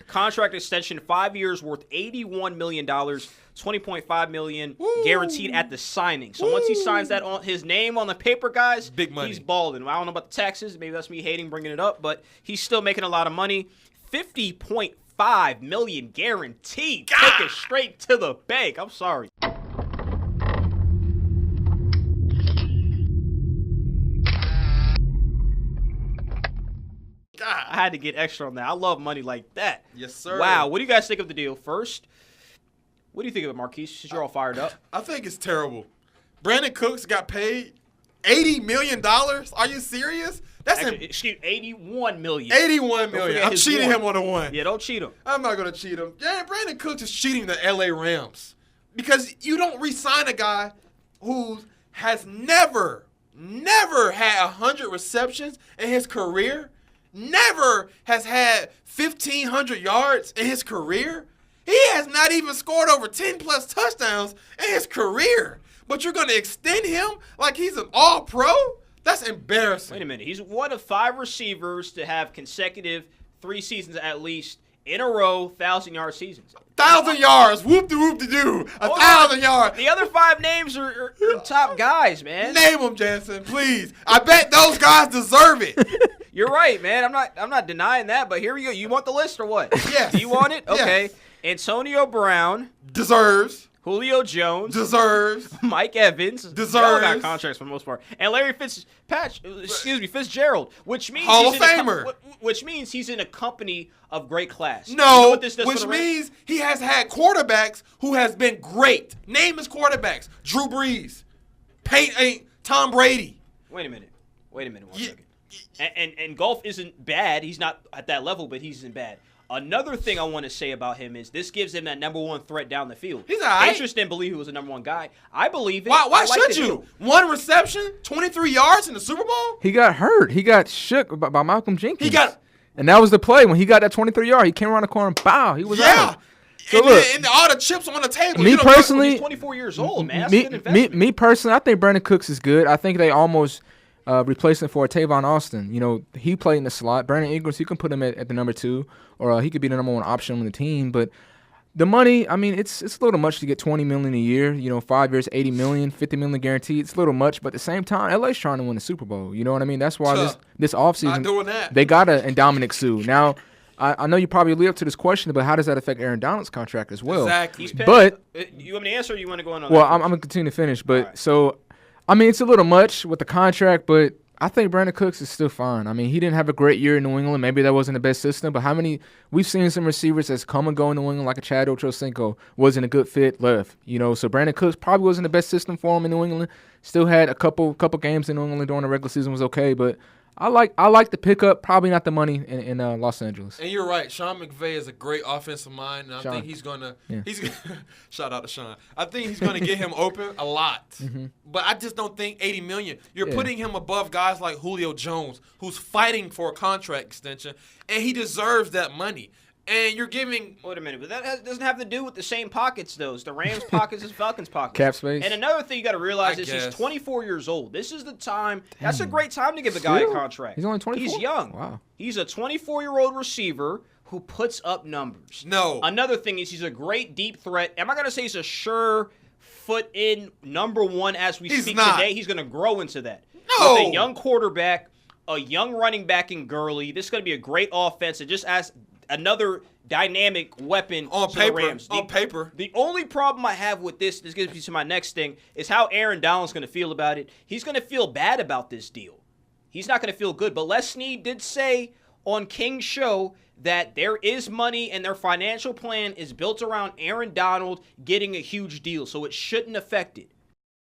Contract extension, 5 years, worth $81 million, $20.5 million guaranteed at the signing. So once he signs that on his name on the paper, guys, big money. He's balling. I don't know about the taxes. Maybe that's me hating bringing it up, but he's still making a lot of money. $50.5 million guaranteed. Take it straight to the bank. I'm sorry. I had to get extra on that. I love money like that. Yes, sir. Wow. What do you guys think of the deal? First, what do you think of it, Marquis? Since you're all fired up. I think it's terrible. Brandin Cooks got paid $80 million. Are you serious? That's $81 million. $81 million. I'm cheating him on the one. Yeah, don't cheat him. I'm not going to cheat him. Yeah, Brandin Cooks is cheating the LA Rams because you don't re-sign a guy who has never had 100 receptions in his career. Never has had 1,500 yards in his career. He has not even scored over 10-plus touchdowns in his career. But you're going to extend him like he's an all-pro? That's embarrassing. Wait a minute. He's one of 5 receivers to have consecutive 3 seasons at least in a row, 1,000-yard seasons. 1,000 yards. Whoop-de-whoop-de-doo. 1,000 yards. The other 5 names are top guys, man. Name them, Jansen, please. I bet those guys deserve it. You're right, man. I'm not denying that, but here we go. You want the list or what? Yes. Do you want it? Okay. Yes. Antonio Brown. Deserves. Julio Jones. Deserves. Mike Evans. Deserves. They all got contracts for the most part. And Larry Fitzgerald, which means Hall of Famer. Which means he's in a company of great class. No, you know what this does which means he has had quarterbacks who has been great. Name his quarterbacks. Drew Brees. Tom Brady. Wait a minute. One second. And golf isn't bad. He's not at that level, but he's isn't bad. Another thing I want to say about him is this gives him that number 1 threat down the field. He's all right. Interest didn't believe he was the number 1 guy. I believe it. Why should you? 1 reception, 23 yards in the Super Bowl? He got hurt. He got shook by Malcolm Jenkins. He got, and that was the play when he got that 23-yard. He came around the corner and bow. He was out. So look, and all the chips on the table. Me personally, he's 24 years old, man. That's a good investment. Me personally, I think Brandin Cooks is good. I think they almost replaced him for Tavon Austin. You know, he played in the slot. Brandon Ingram, you can put him at the number 2, or he could be the number 1 option on the team. But the money, I mean, it's a little much to get $20 million a year. You know, 5 years, $80 million, $50 million guaranteed. It's a little much, but at the same time, LA's trying to win the Super Bowl. You know what I mean? That's why this offseason they got and Dominic Sue. Now, I know you probably lead up to this question, but how does that affect Aaron Donald's contract as well? Exactly. But you want me to answer, or you want to go on? Well, I'm gonna continue to finish, but right. So. I mean, it's a little much with the contract, but I think Brandin Cooks is still fine. I mean, he didn't have a great year in New England. Maybe that wasn't the best system, but we've seen some receivers that's come and go in New England, like a Chad Ochocinco, wasn't a good fit, left. You know, so Brandin Cooks probably wasn't the best system for him in New England. Still had a couple games in New England during the regular season, was okay, but I like the pickup, probably not the money in Los Angeles. And you're right. Sean McVay is a great offensive mind, and I think he's going to shout out to Sean. I think he's going to get him open a lot. Mm-hmm. But I just don't think $80 million. You're putting him above guys like Julio Jones, who's fighting for a contract extension, and he deserves that money. And you're giving – wait a minute. But that doesn't have to do with the same pockets, though. It's the Rams' pockets and Falcons' pockets. Cap space. And another thing you got to realize is he's 24 years old. This is the time – that's a great time to give a guy a contract. He's only 24? He's young. Wow. He's a 24-year-old receiver who puts up numbers. No. Another thing is he's a great deep threat. Am I going to say he's a sure foot in number 1 as we speak today? He's going to grow into that. No. With a young quarterback, a young running back in Gurley, this is going to be a great offense. And just as another – dynamic weapon on to paper. the Rams. On paper. The only problem I have with this gets me to my next thing, is how Aaron Donald's going to feel about it. He's going to feel bad about this deal. He's not going to feel good. But Les Snead did say on King's show that there is money and their financial plan is built around Aaron Donald getting a huge deal, so it shouldn't affect it.